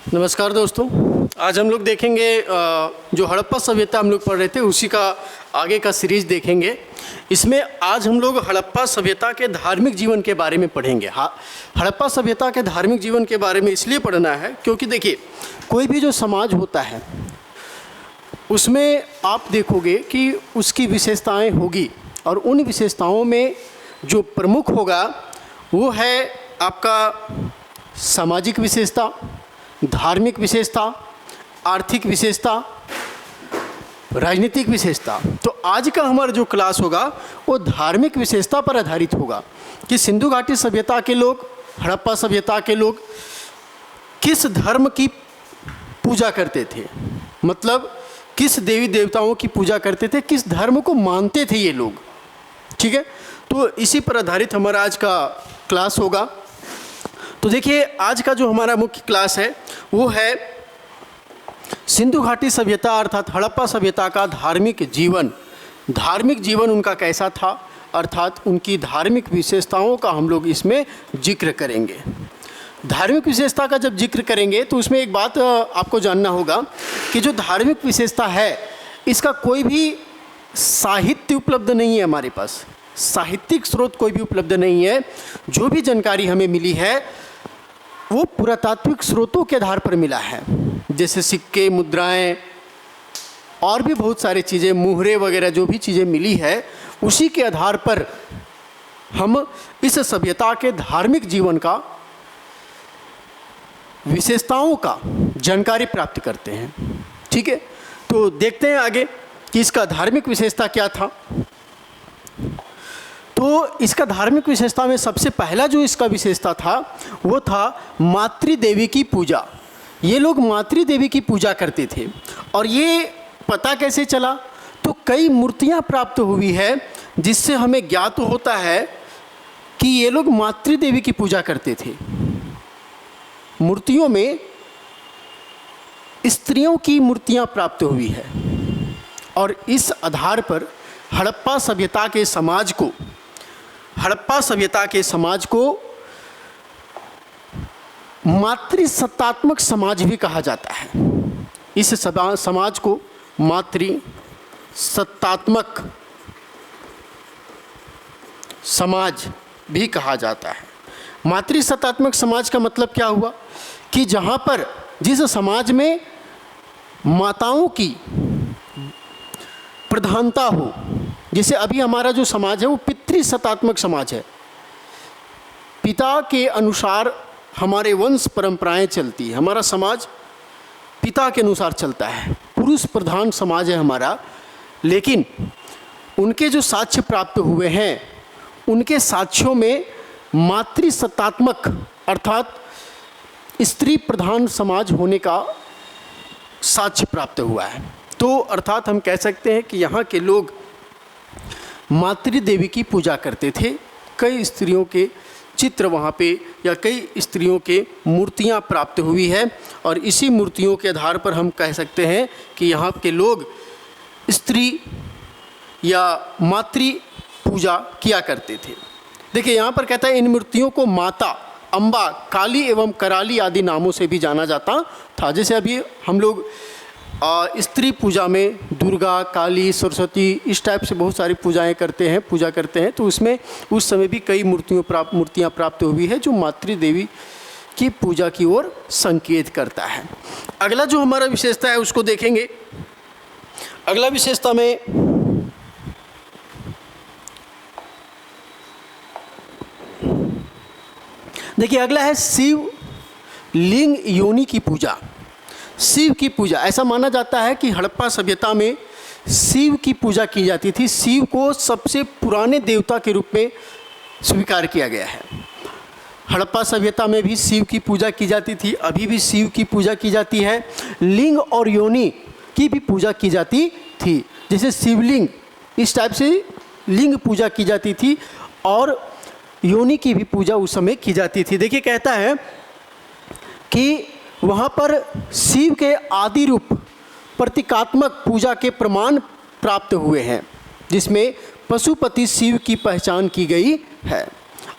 नमस्कार दोस्तों। आज हम लोग देखेंगे जो हड़प्पा सभ्यता हम लोग पढ़ रहे थे उसी का आगे का सीरीज देखेंगे। इसमें आज हम लोग हड़प्पा सभ्यता के धार्मिक जीवन के बारे में पढ़ेंगे। हड़प्पा सभ्यता के धार्मिक जीवन के बारे में इसलिए पढ़ना है क्योंकि देखिए, कोई भी जो समाज होता है उसमें आप देखोगे कि उसकी विशेषताएं होगी, और उन विशेषताओं में जो प्रमुख होगा वो है आपका सामाजिक विशेषता, धार्मिक विशेषता, आर्थिक विशेषता, राजनीतिक विशेषता। तो आज का हमारा जो क्लास होगा वो धार्मिक विशेषता पर आधारित होगा कि सिंधु घाटी सभ्यता के लोग, हड़प्पा सभ्यता के लोग किस धर्म की पूजा करते थे, मतलब किस देवी देवताओं की पूजा करते थे, किस धर्म को मानते थे ये लोग। ठीक है, तो इसी पर आधारित हमारा आज का क्लास होगा। तो देखिए, आज का जो हमारा मुख्य क्लास है वो है सिंधु घाटी सभ्यता अर्थात हड़प्पा सभ्यता का धार्मिक जीवन। धार्मिक जीवन उनका कैसा था, अर्थात उनकी धार्मिक विशेषताओं का हम लोग इसमें जिक्र करेंगे। धार्मिक विशेषता का जब जिक्र करेंगे तो उसमें एक बात आपको जानना होगा कि जो धार्मिक विशेषता है इसका कोई भी साहित्य उपलब्ध नहीं है हमारे पास, साहित्यिक स्रोत कोई भी उपलब्ध नहीं है। जो भी जानकारी हमें मिली है वो पुरातात्विक स्रोतों के आधार पर मिला है, जैसे सिक्के, मुद्राएं और भी बहुत सारी चीज़ें, मुहरे वगैरह जो भी चीज़ें मिली है उसी के आधार पर हम इस सभ्यता के धार्मिक जीवन का, विशेषताओं का जानकारी प्राप्त करते हैं। ठीक है, तो देखते हैं आगे कि इसका धार्मिक विशेषता क्या था। तो इसका धार्मिक विशेषता में सबसे पहला जो इसका विशेषता था वो था मातृदेवी की पूजा। ये लोग मातृदेवी की पूजा करते थे, और ये पता कैसे चला, तो कई मूर्तियां प्राप्त हुई है जिससे हमें ज्ञात होता है कि ये लोग मातृदेवी की पूजा करते थे। मूर्तियों में स्त्रियों की मूर्तियां प्राप्त हुई है, और इस आधार पर हड़प्पा सभ्यता के समाज को मातृसत्तात्मक समाज भी कहा जाता है। इस समाज को मातृसत्तात्मक समाज भी कहा जाता है। मातृसत्तात्मक समाज का मतलब क्या हुआ कि जहाँ पर, जिस समाज में माताओं की प्रधानता हो, जैसे अभी हमारा जो समाज है वो पितृसत्तात्मक समाज है। पिता के अनुसार हमारे वंश परंपराएं चलती है, हमारा समाज पिता के अनुसार चलता है, पुरुष प्रधान समाज है हमारा। लेकिन उनके जो साक्ष्य प्राप्त हुए हैं उनके साक्ष्यों में मातृसत्तात्मक अर्थात स्त्री प्रधान समाज होने का साक्ष्य प्राप्त हुआ है। तो अर्थात हम कह सकते हैं कि यहाँ के लोग मातृदेवी की पूजा करते थे। कई स्त्रियों के चित्र वहाँ पे या कई स्त्रियों के मूर्तियाँ प्राप्त हुई है, और इसी मूर्तियों के आधार पर हम कह सकते हैं कि यहाँ के लोग स्त्री या मातृ पूजा किया करते थे। देखिए, यहाँ पर कहता है इन मूर्तियों को माता, अम्बा, काली एवं कराली आदि नामों से भी जाना जाता था। जैसे अभी हम लोग स्त्री पूजा में दुर्गा, काली, सरस्वती, इस टाइप से बहुत सारी पूजा करते हैं, तो उसमें उस समय भी कई मूर्तियाँ प्राप्त हुई है जो मातृदेवी की पूजा की ओर संकेत करता है। अगला जो हमारा विशेषता है उसको देखेंगे। अगला विशेषता में देखिए, अगला है शिव लिंग योनि की पूजा। शिव की पूजा, ऐसा माना जाता है कि हड़प्पा सभ्यता में शिव की पूजा की जाती थी। शिव को सबसे पुराने देवता के रूप में स्वीकार किया गया है। हड़प्पा सभ्यता में भी शिव की पूजा की जाती थी, अभी भी शिव की पूजा की जाती है। लिंग और योनि की भी पूजा की जाती थी, जैसे शिवलिंग, इस टाइप से लिंग पूजा की जाती थी, और योनि की भी पूजा उस समय की जाती थी। देखिए, कहता है कि वहाँ पर शिव के आदि रूप प्रतीकात्मक पूजा के प्रमाण प्राप्त हुए हैं, जिसमें पशुपति शिव की पहचान की गई है।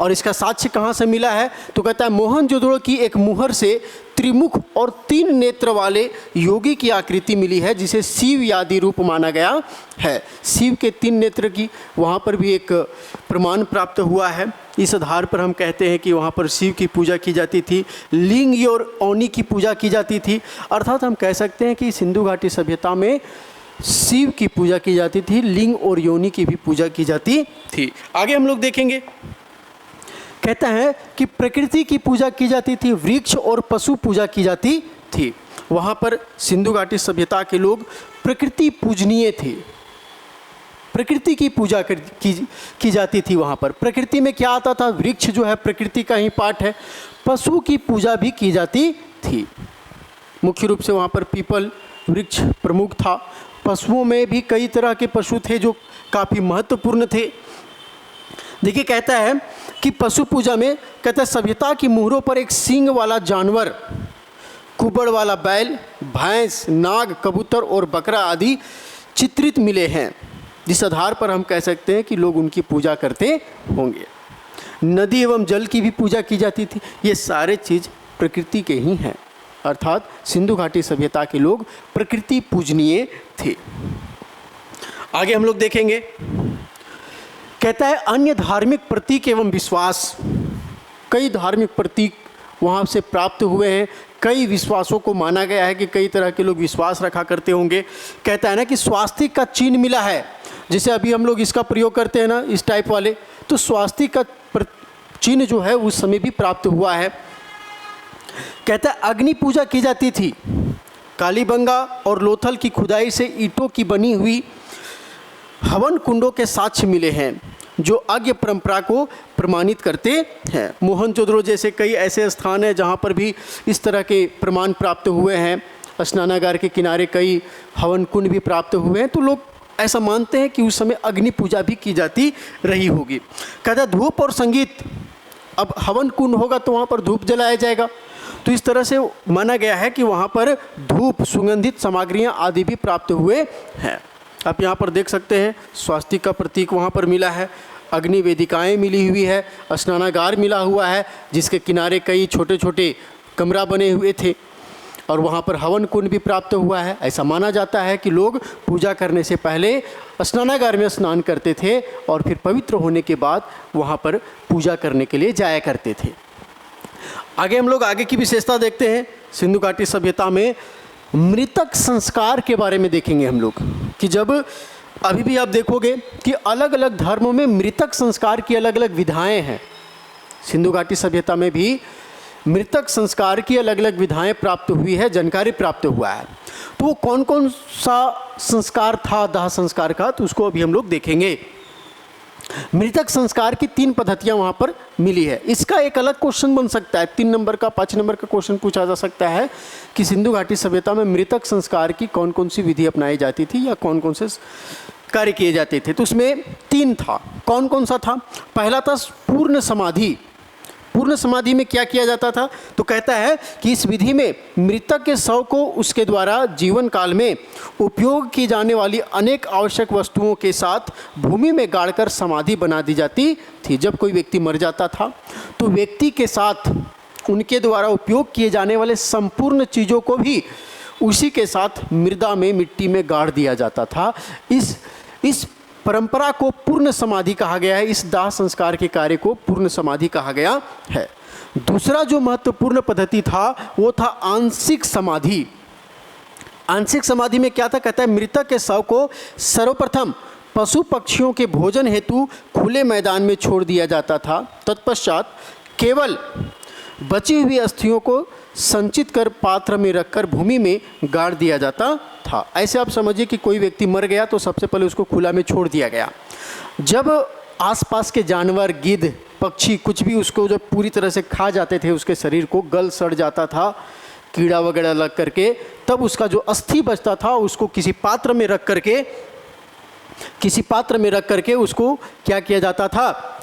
और इसका साक्ष्य कहाँ से मिला है? तो कहता है मोहनजोदड़ो की एक मुहर से त्रिमुख और 3 नेत्र वाले योगी की आकृति मिली है, जिसे शिव आदि रूप माना गया है। शिव के 3 नेत्र की वहाँ पर भी एक प्रमाण प्राप्त हुआ है। इस आधार पर हम कहते हैं कि वहाँ पर शिव की पूजा की जाती थी, लिंग और औनी की पूजा की जाती थी। अर्थात हम कह सकते हैं कि सिंधु घाटी सभ्यता में शिव की पूजा की जाती थी, लिंग और योनि की भी पूजा की जाती थी। आगे हम लोग देखेंगे, कहता है कि प्रकृति की पूजा की जाती थी, वृक्ष और पशु पूजा की जाती थी। वहाँ पर सिंधु घाटी सभ्यता के लोग प्रकृति पूजनीय थे, प्रकृति की पूजा की जाती थी। वहाँ पर प्रकृति में क्या आता था? वृक्ष जो है प्रकृति का ही पार्ट है। पशु की पूजा भी की जाती थी, मुख्य रूप से वहाँ पर पीपल वृक्ष प्रमुख था। पशुओं में भी कई तरह के पशु थे जो काफ़ी महत्वपूर्ण थे। देखिए कहता है कि पशु पूजा में कहता है सभ्यता की मुहरों पर एक सींग वाला जानवर, कुबड़ वाला बैल, भैंस, नाग, कबूतर और बकरा आदि चित्रित मिले हैं, जिस आधार पर हम कह सकते हैं कि लोग उनकी पूजा करते होंगे। नदी एवं जल की भी पूजा की जाती थी। ये सारे चीज़ प्रकृति के ही हैं, अर्थात सिंधु घाटी सभ्यता के लोग प्रकृति पूजनीय थे। आगे हम लोग देखेंगे, कहता है अन्य धार्मिक प्रतीक एवं विश्वास। कई धार्मिक प्रतीक वहाँ से प्राप्त हुए हैं, कई विश्वासों को माना गया है कि कई तरह के लोग विश्वास रखा करते होंगे। कहता है ना कि स्वास्तिक का चिन्ह मिला है, जैसे अभी हम लोग इसका प्रयोग करते हैं ना, इस टाइप वाले, तो स्वास्तिक का चिन्ह जो है उस समय भी प्राप्त हुआ है। कहता है अग्नि पूजा की जाती थी। कालीबंगा और लोथल की खुदाई से ईंटों की बनी हुई हवन कुंडों के साक्ष्य मिले हैं, जो अज्ञ परंपरा को प्रमाणित करते हैं। मोहनजोदड़ो जैसे कई ऐसे स्थान हैं जहाँ पर भी इस तरह के प्रमाण प्राप्त हुए हैं। स्नानागार के किनारे कई हवन कुंड भी प्राप्त हुए हैं, तो लोग ऐसा मानते हैं कि उस समय अग्नि पूजा भी की जाती रही होगी। कहता है धूप और संगीत, अब हवन कुंड होगा तो वहाँ पर धूप जलाया जाएगा, तो इस तरह से माना गया है कि वहाँ पर धूप, सुगंधित सामग्रियाँ आदि भी प्राप्त हुए हैं। आप यहाँ पर देख सकते हैं स्वास्तिक का प्रतीक वहाँ पर मिला है, अग्नि वेदिकाएँ मिली हुई है, स्नानागार मिला हुआ है जिसके किनारे कई छोटे छोटे कमरा बने हुए थे, और वहाँ पर हवन कुंड भी प्राप्त हुआ है। ऐसा माना जाता है कि लोग पूजा करने से पहले स्नानागार में स्नान करते थे और फिर पवित्र होने के बाद वहाँ पर पूजा करने के लिए जाया करते थे। आगे हम लोग आगे की विशेषता देखते हैं। सिंधु घाटी सभ्यता में मृतक संस्कार के बारे में देखेंगे हम लोग, कि जब अभी भी आप देखोगे कि अलग अलग धर्मों में मृतक संस्कार की अलग अलग विधाएं हैं। सिंधु घाटी सभ्यता में भी मृतक संस्कार की अलग अलग विधाएं प्राप्त हुई है, जानकारी प्राप्त हुआ है। तो वो कौन कौन सा संस्कार था दाह संस्कार का, तो उसको अभी हम लोग देखेंगे। मृतक संस्कार की 3 पद्धतियां वहाँ पर मिली है। इसका एक अलग क्वेश्चन बन सकता है, 3 नंबर का 5 नंबर का क्वेश्चन पूछा जा सकता है कि सिंधु घाटी सभ्यता में मृतक संस्कार की कौन कौन सी विधि अपनाई जाती थी या कौन कौन से कार्य किए जाते थे। तो उसमें 3 था। कौन कौन सा था? पहला था पूर्ण समाधि। पूर्ण समाधि में क्या किया जाता था? तो कहता है कि इस विधि में मृतक के शव को उसके द्वारा जीवन काल में उपयोग की जाने वाली अनेक आवश्यक वस्तुओं के साथ भूमि में गाड़कर समाधि बना दी जाती थी। जब कोई व्यक्ति मर जाता था तो व्यक्ति के साथ उनके द्वारा उपयोग किए जाने वाले संपूर्ण चीज़ों को भी उसी के साथ मृदा में, मिट्टी में गाड़ दिया जाता था। इस परंपरा को पूर्ण समाधि कहा गया है। इस दाह संस्कार के कार्य को पूर्ण समाधि कहा गया है। दूसरा जो महत्वपूर्ण पद्धति था वो था आंशिक समाधि। आंशिक समाधि में क्या था? कहता है मृतक के शव को सर्वप्रथम पशु पक्षियों के भोजन हेतु खुले मैदान में छोड़ दिया जाता था। तत्पश्चात केवल बची हुई अस्थियों को संचित कर पात्र में रखकर भूमि में गाड़ दिया जाता था। ऐसे आप समझिए कि कोई व्यक्ति मर गया तो सबसे पहले उसको खुला में छोड़ दिया गया। जब आसपास के जानवर, गिद्ध, पक्षी कुछ भी उसको जब पूरी तरह से खा जाते थे, उसके शरीर को गल सड़ जाता था कीड़ा वगैरह लग करके, तब उसका जो अस्थि बचता था उसको किसी पात्र में रख करके उसको क्या किया जाता था?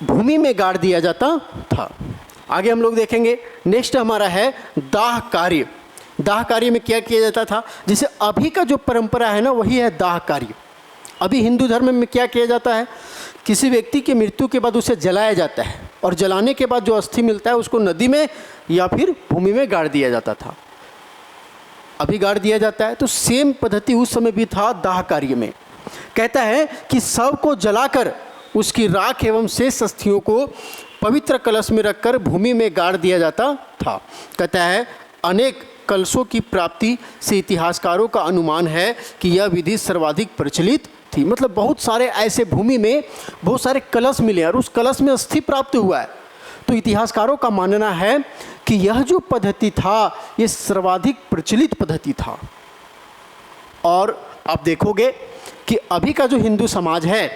भूमि में गाड़ दिया जाता था। आगे हम लोग देखेंगे। नेक्स्ट हमारा है दाह कार्य। दाह कार्य में क्या किया जाता था? जैसे अभी का जो परंपरा है ना, वही है दाह कार्य। अभी हिंदू धर्म में क्या किया जाता है किसी व्यक्ति की मृत्यु के बाद उसे जलाया जाता है और जलाने के बाद जो अस्थि मिलता है उसको नदी में या फिर भूमि में गाड़ दिया जाता था, अभी गाड़ दिया जाता है। तो सेम पद्धति उस समय भी था दाह कार्य में। कहता है कि शव को जलाकर उसकी राख एवं शेष अस्थियों को पवित्र कलश में रखकर भूमि में गाड़ दिया जाता था। कहता है अनेक कलशों की प्राप्ति से इतिहासकारों का अनुमान है कि यह विधि सर्वाधिक प्रचलित थी। मतलब बहुत सारे ऐसे भूमि में बहुत सारे कलश मिले और उस कलश में अस्थि प्राप्त हुआ है। तो इतिहासकारों का मानना है कि यह जो पद्धति था ये सर्वाधिक प्रचलित पद्धति था। और आप देखोगे कि अभी का जो हिंदू समाज है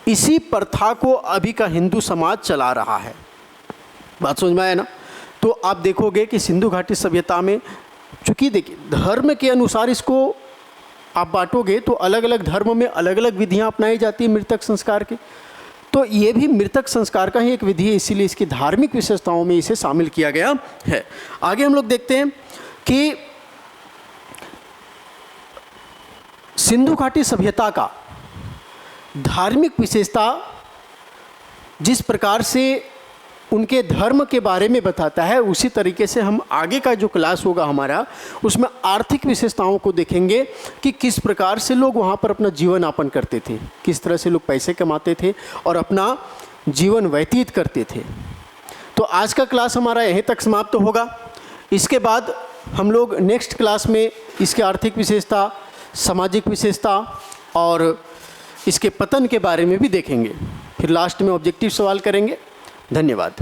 इसी प्रथा को अभी का हिंदू समाज चला रहा है। बात समझ में आया ना? तो आप देखोगे कि सिंधु घाटी सभ्यता में, चूँकि देखिए धर्म के अनुसार इसको आप बांटोगे तो अलग अलग धर्म में अलग अलग विधियां अपनाई जाती है मृतक संस्कार की। तो ये भी मृतक संस्कार का ही एक विधि है, इसीलिए इसकी धार्मिक विशेषताओं में इसे शामिल किया गया है। आगे हम लोग देखते हैं कि सिंधु घाटी सभ्यता का धार्मिक विशेषता जिस प्रकार से उनके धर्म के बारे में बताता है, उसी तरीके से हम आगे का जो क्लास होगा हमारा उसमें आर्थिक विशेषताओं को देखेंगे कि किस प्रकार से लोग वहाँ पर अपना जीवन यापन करते थे, किस तरह से लोग पैसे कमाते थे और अपना जीवन व्यतीत करते थे। तो आज का क्लास हमारा यहीं तक समाप्त होगा। इसके बाद हम लोग नेक्स्ट क्लास में इसके आर्थिक विशेषता, सामाजिक विशेषता और इसके पतन के बारे में भी देखेंगे। फिर लास्ट में ऑब्जेक्टिव सवाल करेंगे। धन्यवाद।